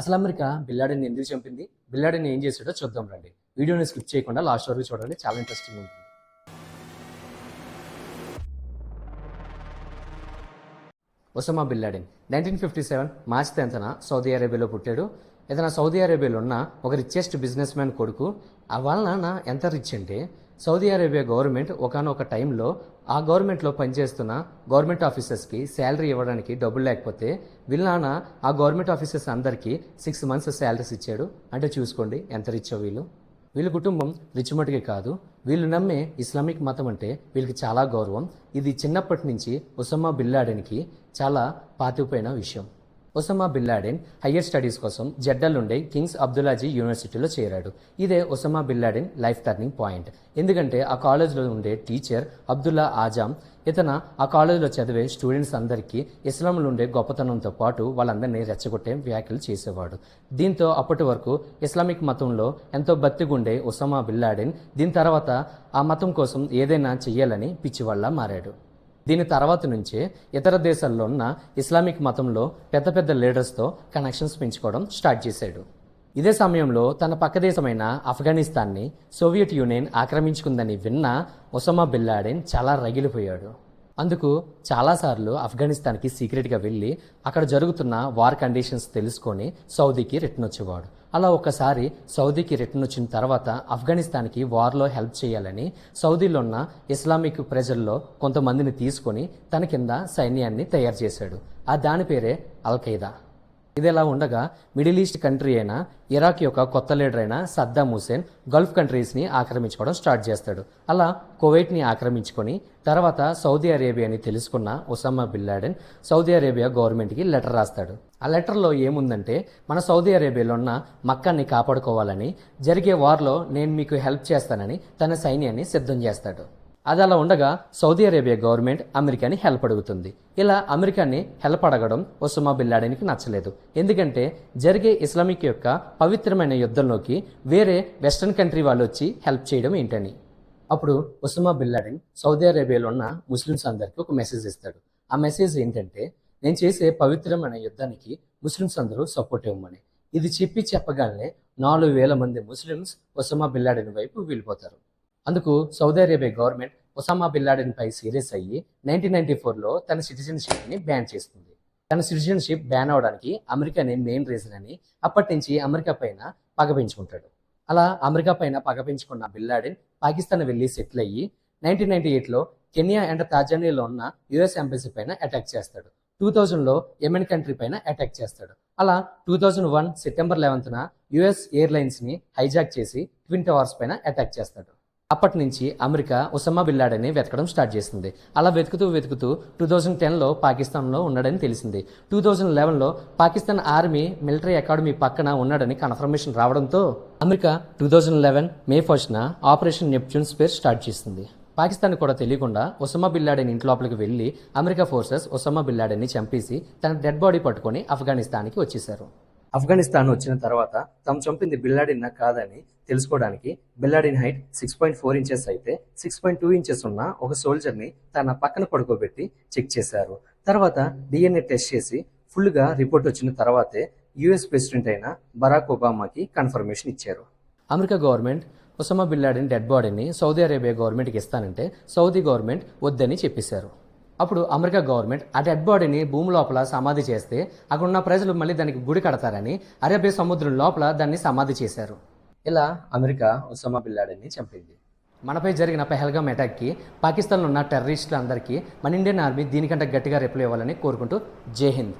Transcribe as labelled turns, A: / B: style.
A: అసలు అమెరికా బిల్లాడెన్ని ఎందుకు చంపింది, బిల్లాడెన్ని ఏం చేసాడో చూద్దాం రండి. వీడియోని స్కిప్ చేయకుండా లాస్ట్ వరకు చూడండి, చాలా ఇంట్రెస్టింగ్ ఉంటుంది. ఒసామా బిల్లాడెన్ 1957 మార్చ్ 10న సౌదీ అరేబియాలో పుట్టాడు. ఇతను సౌదీ అరేబియాలో ఉన్న ఒక రిచెస్ట్ బిజినెస్ మ్యాన్ కొడుకు. ఆ వాళ్ళ నాన్న ఎంత రిచ్ అంటే సౌదీ అరేబియా గవర్నమెంట్ ఒకానొక టైంలో ఆ గవర్నమెంట్లో పనిచేస్తున్న గవర్నమెంట్ ఆఫీసర్స్కి శాలరీ ఇవ్వడానికి డబ్బులు లేకపోతే వీళ్ళ నాన్న ఆ గవర్నమెంట్ ఆఫీసర్స్ అందరికీ 6 months శాలరీస్ ఇచ్చాడు. అంటే చూసుకోండి ఎంత రిచ్ వీళ్ళు. వీళ్ళ కుటుంబం రిచ్ మటుకే కాదు, వీళ్ళు నమ్మే ఇస్లామిక్ మతం అంటే వీళ్ళకి చాలా గౌరవం. ఇది చిన్నప్పటి నుంచి ఒసామా బిల్లాడెన్కి చాలా పాతుకుపోయిన విషయం. ఒసామా బిల్లాడెన్ హయ్యర్ స్టడీస్ కోసం జెడ్డాలో ఉండే కింగ్స్ అబ్దుల్లాజీ యూనివర్సిటీలో చేరాడు. ఇదే ఒసామా బిల్లాడెన్ లైఫ్ టర్నింగ్ పాయింట్. ఎందుకంటే ఆ కాలేజ్లో ఉండే టీచర్ అబ్దుల్లా ఆజామ్ ఇతను ఆ కాలేజీలో చదివే స్టూడెంట్స్ అందరికీ ఇస్లాంలో ఉండే గొప్పతనంతో పాటు వాళ్ళందరినీ రెచ్చగొట్టే వ్యాఖ్యలు చేసేవాడు. దీంతో అప్పటి వరకు ఇస్లామిక్ మతంలో ఎంతో బతిగుండే ఒసామా బిల్లాడెన్ దీని తర్వాత ఆ మతం కోసం ఏదైనా చెయ్యాలని పిచ్చివాళ్ళ మారాడు. దీని తర్వాత నుంచే ఇతర దేశాల్లో ఉన్న ఇస్లామిక్ మతంలో పెద్ద పెద్ద లీడర్స్తో కనెక్షన్స్ పెంచుకోవడం స్టార్ట్ చేశాడు. ఇదే సమయంలో తన పక్క దేశమైన ఆఫ్ఘనిస్తాన్ని సోవియట్ యూనియన్ ఆక్రమించుకుందని విన్న ఒసామా బిల్లాడెన్ చాలా రగిలిపోయాడు. అందుకు చాలాసార్లు ఆఫ్ఘనిస్తాన్కి సీక్రెట్గా వెళ్ళి అక్కడ జరుగుతున్న వార్ కండిషన్స్ తెలుసుకొని సౌదీకి రిటర్న్ వచ్చేవాడు. అలా ఒకసారి సౌదీకి రిటర్న్ వచ్చిన తర్వాత ఆఫ్ఘనిస్తాన్కి వార్లో హెల్ప్ చేయాలని సౌదీలో ఉన్న ఇస్లామిక్ ప్రజల్లో కొంతమందిని తీసుకొని తన కింద సైన్యాన్ని తయారు చేశాడు. ఆ దాని పేరే అల్-ఖైదా. ఇదిలా ఉండగా మిడిల్ ఈస్ట్ కంట్రీ అయిన ఇరాక్ యొక్క కొత్త లీడర్ అయిన సద్దాం హుసేన్ గల్ఫ్ కంట్రీస్ని ఆక్రమించుకోవడం స్టార్ట్ చేస్తాడు. అలా కువైట్ని ఆక్రమించుకొని తర్వాత సౌదీ అరేబియాని తెలుసుకున్న ఒసామా బిల్లాడెన్ సౌదీ అరేబియా గవర్నమెంట్కి లెటర్ రాస్తాడు. ఆ లెటర్లో ఏముందంటే మన సౌదీ అరేబియాలో ఉన్న మక్కాని కాపాడుకోవాలని జరిగే వార్లో నేను మీకు హెల్ప్ చేస్తానని తన సైన్యాన్ని సిద్ధం చేస్తాడు. అది అలా ఉండగా సౌదీ అరేబియా గవర్నమెంట్ అమెరికాని హెల్ప్ అడుగుతుంది. ఇలా అమెరికాని హెల్ప్ అడగడం ఒసామా బిల్లాడెన్కి నచ్చలేదు. ఎందుకంటే జరిగే ఇస్లామిక్ యొక్క పవిత్రమైన యుద్ధంలోకి వేరే వెస్ట్రన్ కంట్రీ వాళ్ళు వచ్చి హెల్ప్ చేయడం ఏంటని. అప్పుడు ఒసామా బిల్లాడెన్ సౌదీ అరేబియాలో ఉన్న ముస్లిమ్స్ అందరికీ ఒక మెసేజ్ ఇస్తాడు. ఆ మెసేజ్ ఏంటంటే నేను చేసే పవిత్రమైన యుద్ధానికి ముస్లిమ్స్ అందరూ సపోర్ట్ ఇవ్వమని. ఇది చెప్పగానే 4,000 మంది ముస్లిమ్స్ ఒసామా బిల్లాడెన్ వైపు వెళ్ళిపోతారు. అందుకు సౌదీ అరేబియా గవర్నమెంట్ ఒసామా బిల్లాడెన్ పై సీరియస్ అయ్యి 1994లో తన సిటిజన్షిప్ని బ్యాన్ చేస్తుంది. తన సిటిజన్షిప్ బ్యాన్ అవడానికి అమెరికానే మెయిన్ రీజన్ అని అప్పటి నుంచి అమెరికా పైన పగ పెంచుకుంటాడు. అలా అమెరికా పైన పగ పెంచుకున్న బిల్లాడెన్ పాకిస్తాన్ వెళ్ళి సెటిల్ అయ్యి 1998లో కెన్యా అండ్ తాంజానియాలో ఉన్న యుఎస్ ఎంబసీ పైన అటాక్ చేస్తాడు. 2000లో యెమెన్ కంట్రీ పైన అటాక్ చేస్తాడు. అలా 2001 సెప్టెంబర్ 11న యుఎస్ ఎయిర్లైన్స్ని హైజాక్ చేసి ట్విన్ టవర్స్ పైన అటాక్ చేస్తాడు. అప్పటి నుంచి అమెరికా ఒసామా బిల్లాడెన్ని వెతకడం స్టార్ట్ చేసింది. అలా వెతుకుతూ 2010లో పాకిస్తాన్లో ఉన్నాడని తెలిసింది. 2011లో పాకిస్తాన్ ఆర్మీ మిలిటరీ అకాడమీ పక్కన ఉన్నాడని కన్ఫర్మేషన్ రావడంతో అమెరికా 2011 మే 1న ఆపరేషన్ నెప్ట్యూన్ స్పేర్ స్టార్ట్ చేసింది. పాకిస్తాన్ కూడా తెలియకుండా ఒసామా బిల్లాడెన్ ఇంటి లోపలికి వెళ్లి అమెరికా ఫోర్సెస్ ఒసామా బిల్లాడెన్ని చంపేసి తన డెడ్ బాడీ పట్టుకొని ఆఫ్ఘనిస్తాన్కి వచ్చేశారు. ఆఫ్ఘనిస్తాన్ వచ్చిన తర్వాత తాము చంపింది బిల్లాడెన్ కాదని తెలుసుకోవడానికి బిల్లాడెన్ హైట్ 6.4 inches అయితే 6.2 inches ఉన్న ఒక సోల్జర్ని తన పక్కన పడుకోబెట్టి చెక్ చేశారు. తర్వాత DNA టెస్ట్ చేసి ఫుల్గా రిపోర్ట్ వచ్చిన తర్వాతే యుఎస్ ప్రెసిడెంట్ అయిన బరాక్ ఒబామాకి కన్ఫర్మేషన్ ఇచ్చారు. అమెరికా గవర్నమెంట్ ఒసామా బిల్లాడెన్ డెడ్ బాడీని సౌదీ అరేబియా గవర్నమెంట్కి ఇస్తానంటే సౌదీ గవర్నమెంట్ వద్దని చెప్పేశారు. అప్పుడు అమెరికా గవర్నమెంట్ ఆ డెడ్ బాడీని భూమి లోపల సమాధి చేస్తే అక్కడ ఉన్న ప్రజలు మళ్ళీ దానికి గుడి కడతారని అరేబియా సముద్రం లోపల దాన్ని సమాధి చేశారు. ఇలా అమెరికా ఒసామా బిల్లాడెన్ని చంపింది. మనపై జరిగిన పెహల్గామ్ అటాక్కి పాకిస్తాన్లో ఉన్న టెర్రరిస్టులందరికీ మన ఇండియన్ ఆర్మీ దీనికంటే గట్టిగా రిప్లై ఇవ్వాలని కోరుకుంటూ జై హింద్.